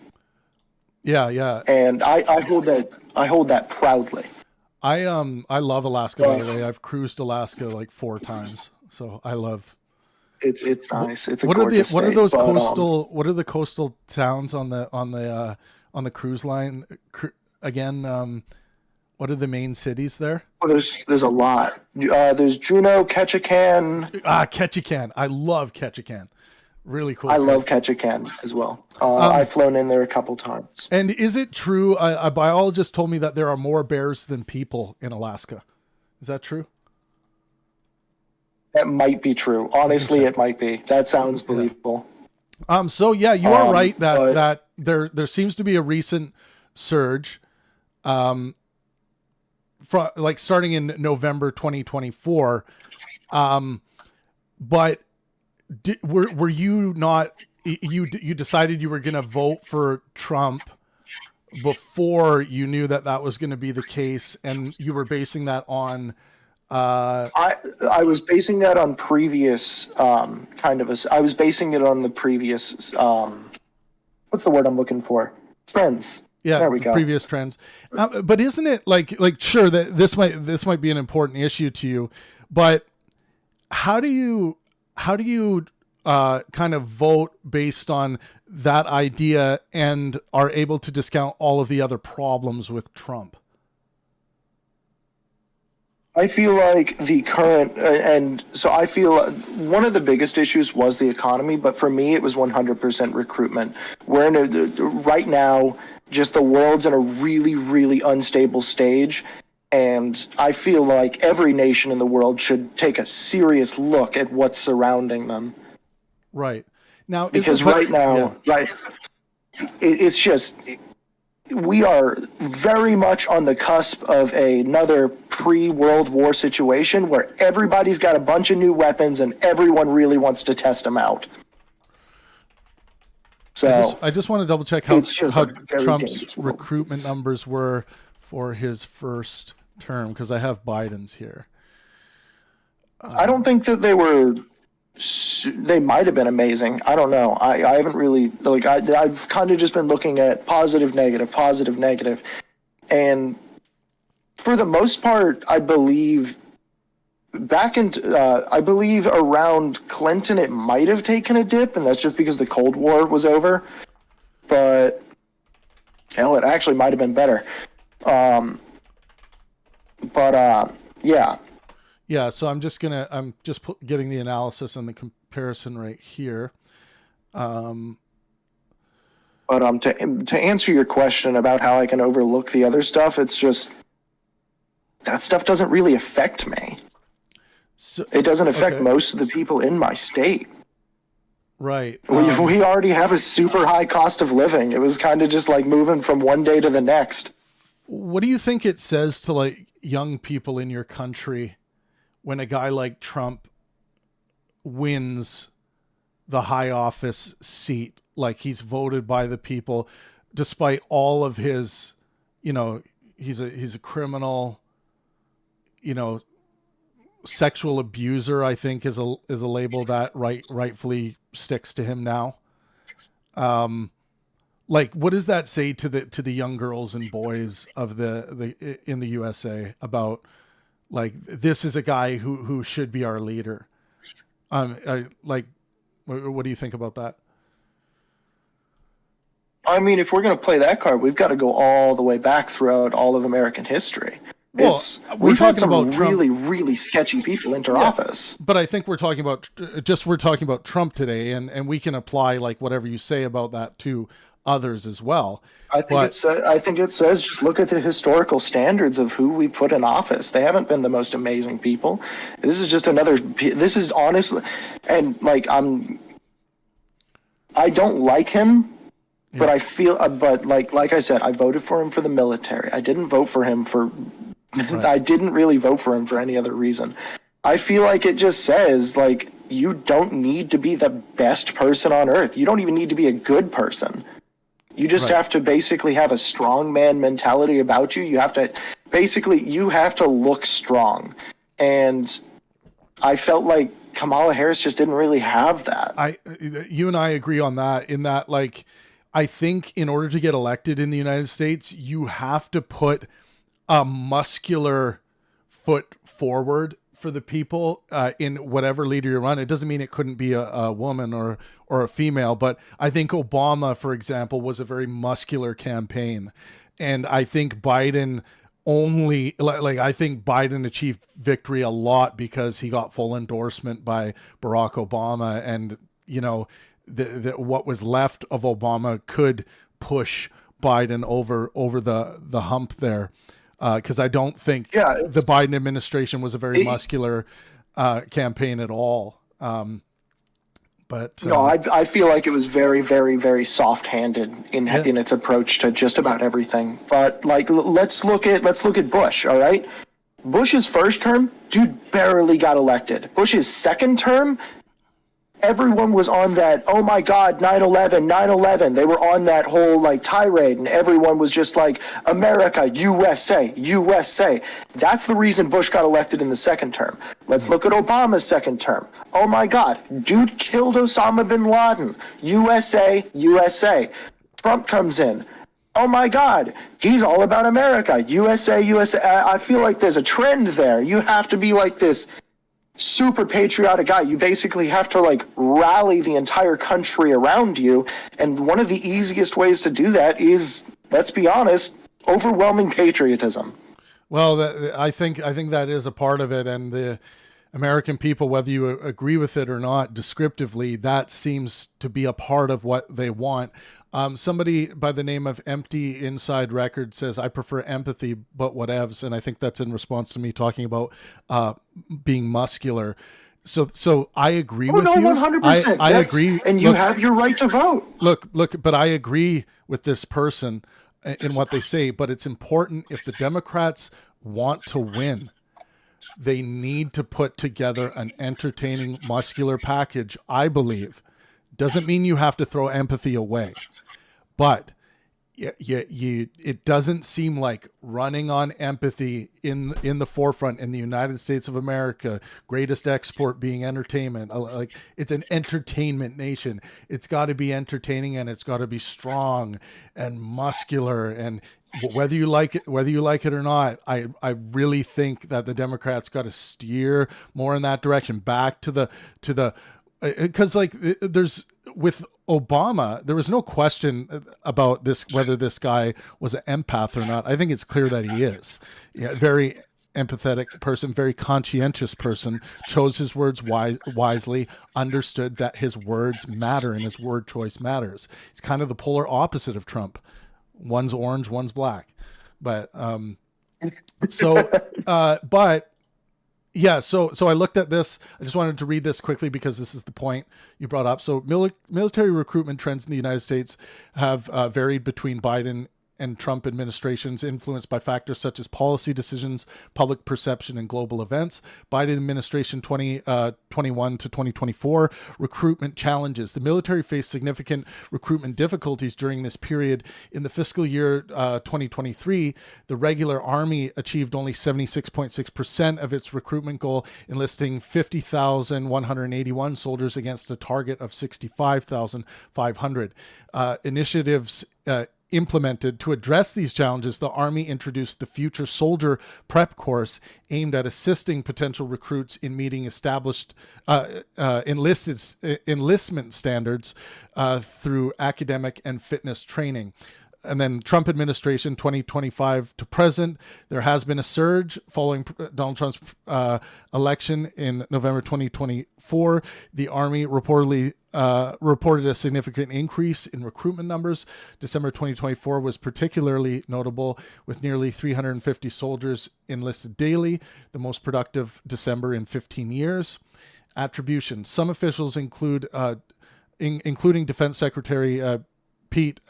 [SPEAKER 1] Yeah, yeah.
[SPEAKER 2] And I hold that proudly.
[SPEAKER 1] I love Alaska, by the way. I've cruised Alaska like 4 times. So I love
[SPEAKER 2] it's nice. It's a
[SPEAKER 1] what
[SPEAKER 2] gorgeous
[SPEAKER 1] are
[SPEAKER 2] state,
[SPEAKER 1] those
[SPEAKER 2] but,
[SPEAKER 1] what are the coastal towns on the cruise line again? What are the main cities there?
[SPEAKER 2] Oh, there's a lot. There's Juneau, Ketchikan.
[SPEAKER 1] Ketchikan. I love Ketchikan. Really cool.
[SPEAKER 2] I love Ketchikan as well. I've flown in there a couple times.
[SPEAKER 1] And is it true? A biologist told me that there are more bears than people in Alaska. Is that true?
[SPEAKER 2] That might be true. Honestly, It might be. That sounds believable.
[SPEAKER 1] So yeah, you are right that there seems to be a recent surge, from like starting in November 2024, but. Were you not, you decided you were going to vote for Trump before you knew that was going to be the case, and you were basing that on
[SPEAKER 2] I was basing that on previous I was basing it on the previous what's the word I'm looking for? Trends.
[SPEAKER 1] Yeah,
[SPEAKER 2] there we go.
[SPEAKER 1] Previous trends. But isn't it like sure that this might be an important issue to you, but how do you kind of vote based on that idea and are able to discount all of the other problems with Trump?
[SPEAKER 2] I feel like the current, and so I feel one of the biggest issues was the economy, but for me, it was 100% recruitment. We're in right now, just the world's in a really, really unstable stage. And I feel like every nation in the world should take a serious look at what's surrounding them.
[SPEAKER 1] Right. Now,
[SPEAKER 2] because it's just, we are very much on the cusp of another pre-World War situation where everybody's got a bunch of new weapons and everyone really wants to test them out. So
[SPEAKER 1] I just want to double check
[SPEAKER 2] it's just
[SPEAKER 1] how
[SPEAKER 2] a very
[SPEAKER 1] Trump's
[SPEAKER 2] dangerous world.
[SPEAKER 1] recruitment numbers were for his first term, because I have Biden's here.
[SPEAKER 2] I don't think that they were. They might have been amazing. I don't know. I haven't really like. I've kind of just been looking at positive, negative, and for the most part, I believe I believe around Clinton, it might have taken a dip, and that's just because the Cold War was over. But hell, it actually might have been better. Yeah.
[SPEAKER 1] Yeah, so I'm just getting the analysis and the comparison right here.
[SPEAKER 2] But to answer your question about how I can overlook the other stuff, it's just that stuff doesn't really affect me.
[SPEAKER 1] So
[SPEAKER 2] it doesn't affect
[SPEAKER 1] okay.
[SPEAKER 2] most of the people in my state.
[SPEAKER 1] Right.
[SPEAKER 2] We already have a super high cost of living. It was kind of just like moving from one day to the next.
[SPEAKER 1] What do you think it says to like young people in your country when a guy like Trump wins the high office seat, like he's voted by the people, despite all of his, he's a criminal, sexual abuser, I think is a label that rightfully sticks to him now. Like, what does that say to the young girls and boys of the in the USA about, like, this is a guy who should be our leader? What do you think about that?
[SPEAKER 2] I mean, if we're going to play that card, we've got to go all the way back throughout all of American history.
[SPEAKER 1] Well,
[SPEAKER 2] we've had some really, really sketchy people enter office.
[SPEAKER 1] But I think we're talking about Trump today, and we can apply like whatever you say about that to others as well.
[SPEAKER 2] I think it says just look at the historical standards of who we put in office. They haven't been the most amazing people. This is just another. This is honestly, and like I don't like him. Yeah. But I feel, but like I said, I voted for him for the military. I didn't vote for him for. Right. I didn't really vote for him for any other reason. I feel like it just says, like, you don't need to be the best person on earth. You don't even need to be a good person. You just have to basically have a strong man mentality about you. You have to look strong. And I felt like Kamala Harris just didn't really have that.
[SPEAKER 1] You and I agree on that, in that, like, I think in order to get elected in the United States, you have to put a muscular foot forward for the people in whatever leader you run. It doesn't mean it couldn't be a woman or a female, but I think Obama, for example, was a very muscular campaign. And I think Biden achieved victory a lot because he got full endorsement by Barack Obama, and, what was left of Obama could push Biden over the hump there. Because I don't think the Biden administration was a very muscular campaign at all.
[SPEAKER 2] I feel like it was very, very, very soft-handed in its approach to just about everything. But like, let's look at Bush. All right, Bush's first term, dude barely got elected. Bush's second term, everyone was on that, oh my God, 9/11. They were on that whole like tirade, and everyone was just like, America, USA, USA. That's the reason Bush got elected in the second term. Let's look at Obama's second term. Oh my God, dude killed Osama bin Laden. USA, USA. Trump comes in. Oh my God, he's all about America. USA, USA. I feel like there's a trend there. You have to be like this super patriotic guy. You basically have to like rally the entire country around you, and one of the easiest ways to do that is, let's be honest, overwhelming patriotism.
[SPEAKER 1] Well, I think that is a part of it, and the American people, whether you agree with it or not, descriptively, that seems to be a part of what they want. Somebody by the name of Empty Inside Record says, I prefer empathy, but whatevs. And I think that's in response to me talking about being muscular. So I agree with you.
[SPEAKER 2] 100%.
[SPEAKER 1] I agree.
[SPEAKER 2] And you have your right to vote.
[SPEAKER 1] Look, but I agree with this person in what they say, but it's important, if the Democrats want to win, they need to put together an entertaining, muscular package, I believe, Doesn't mean you have to throw empathy away, but it doesn't seem like running on empathy in the forefront in the United States of America, greatest export being entertainment. Like, it's an entertainment nation. It's got to be entertaining, and it's got to be strong and muscular. And whether you like it or not, I really think that the Democrats got to steer more in that direction, back to the because like there's with Obama, there was no question about this, whether this guy was an empath or not. I think it's clear that he is. Yeah, very empathetic person, very conscientious person, chose his words wisely, understood that his words matter and his word choice matters. He's kind of the polar opposite of Trump. One's orange, one's black. But but yeah, so I looked at this. I just wanted to read this quickly because this is the point you brought up. So military recruitment trends in the United States have varied between Biden and Trump administrations, influenced by factors such as policy decisions, public perception, and global events. Biden administration 2021 to 2024, recruitment challenges. The military faced significant recruitment difficulties during this period. In the fiscal year 2023, the regular Army achieved only 76.6% of its recruitment goal, enlisting 50,181 soldiers against a target of 65,500. Initiatives implemented to address these challenges, the Army introduced the Future Soldier Prep Course, aimed at assisting potential recruits in meeting established enlistment standards through academic and fitness training. And then Trump administration 2025 to present, there has been a surge following Donald Trump's election in November 2024. The Army reported a significant increase in recruitment numbers. December 2024 was particularly notable, with nearly 350 soldiers enlisted daily, the most productive December in 15 years. Attribution. Some officials including Defense Secretary Pete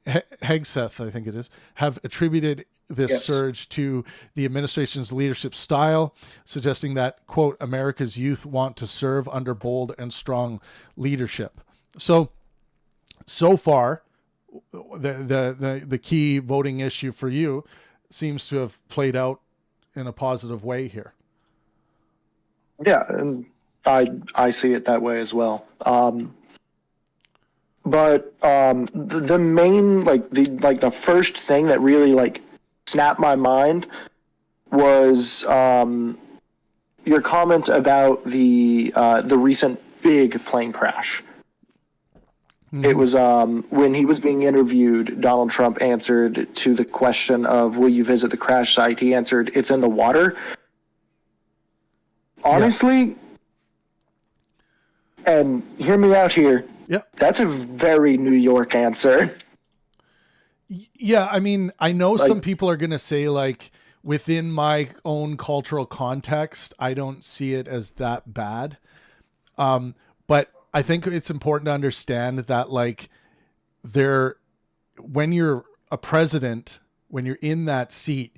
[SPEAKER 1] Hegseth, I think it is, have attributed this surge to the administration's leadership style, suggesting that, quote, America's youth want to serve under bold and strong leadership. So far, the key voting issue for you seems to have played out in a positive way here.
[SPEAKER 2] Yeah, and I see it that way as well. But the main the first thing that really snapped my mind was your comment about the recent big plane crash. Mm-hmm. It was when he was being interviewed, Donald Trump answered to the question of, will you visit the crash site? He answered, it's in the water. Honestly, and hear me out here, that's a very New York answer.
[SPEAKER 1] Yeah, I mean, I know some people are going to say, within my own cultural context, I don't see it as that bad. But I think it's important to understand that, when you're a president, when you're in that seat,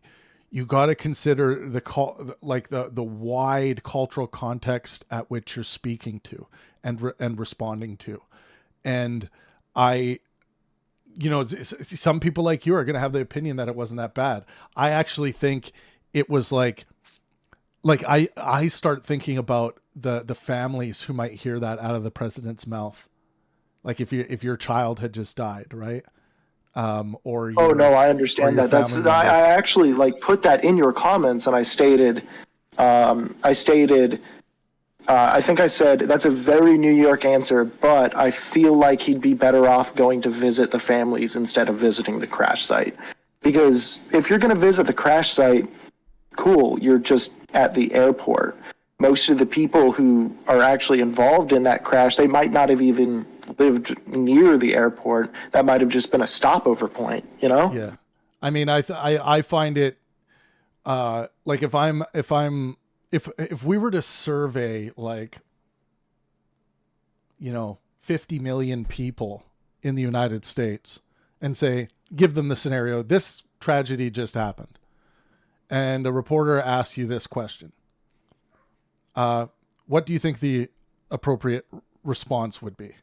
[SPEAKER 1] you got to consider the wide cultural context at which you're speaking to and responding to. And some people like you are going to have the opinion that it wasn't that bad. I actually think it was I start thinking about the families who might hear that out of the president's mouth. Like if your child had just died, right?
[SPEAKER 2] I understand that. I actually put that in your comments, and I stated, I think I said, that's a very New York answer, but I feel like he'd be better off going to visit the families instead of visiting the crash site. Because if you're going to visit the crash site, cool, you're just at the airport. Most of the people who are actually involved in that crash, they might not have even lived near the airport. That might have just been a stopover point,
[SPEAKER 1] Yeah. I mean, I find it, if we were to survey 50 million people in the United States and say, give them the scenario, this tragedy just happened, and a reporter asks you this question, what do you think the appropriate response would be.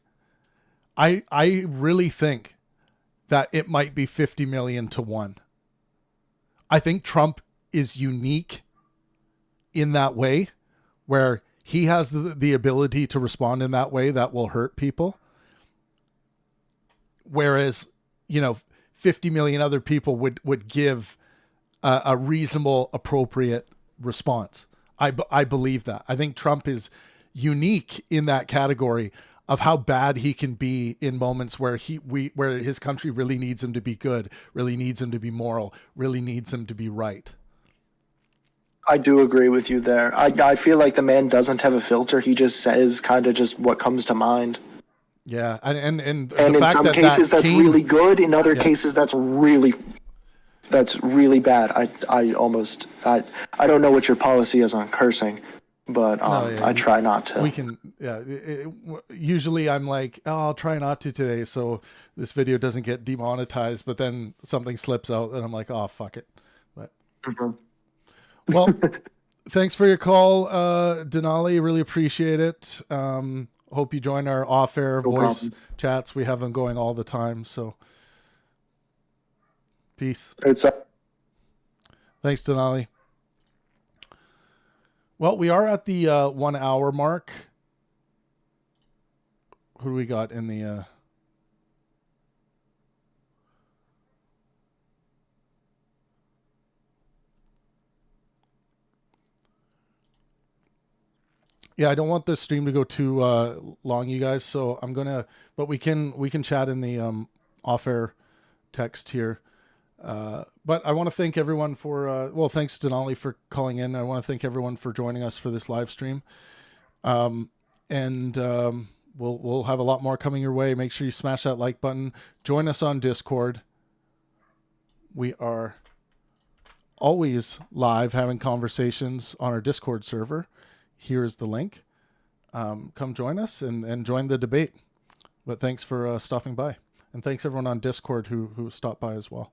[SPEAKER 1] I really think that it might be 50 million to 1. I think Trump is unique in that way, where he has the ability to respond in that way that will hurt people. Whereas, 50 million other people would give a reasonable, appropriate response. I believe that. I think Trump is unique in that category of how bad he can be in moments where where his country really needs him to be good, really needs him to be moral, really needs him to be right.
[SPEAKER 2] I do agree with you there. I feel like the man doesn't have a filter. He just says kind of just what comes to mind.
[SPEAKER 1] Yeah, and the
[SPEAKER 2] in
[SPEAKER 1] fact
[SPEAKER 2] some
[SPEAKER 1] that
[SPEAKER 2] cases that's
[SPEAKER 1] came,
[SPEAKER 2] really good. In other cases that's really bad. I don't know what your policy is on cursing, but I try not to.
[SPEAKER 1] We can, usually I'm like, oh, I'll try not to today, so this video doesn't get demonetized. But then something slips out, and I'm like, oh, fuck it. But well, thanks for your call, Denali. Really appreciate it. Hope you join our off-air voice chats. We have them going all the time. So, peace. Thanks, Denali. Well, we are at the 1 hour mark. Who do we got in the... Yeah, I don't want the stream to go too long, you guys. So I'm gonna, but we can chat in the off-air text here. But I want to thank everyone for thanks Denali for calling in. I want to thank everyone for joining us for this live stream. We'll have a lot more coming your way. Make sure you smash that like button. Join us on Discord. We are always live having conversations on our Discord server. Here's the link. Come join us and join the debate. But thanks for stopping by. And thanks everyone on Discord who stopped by as well.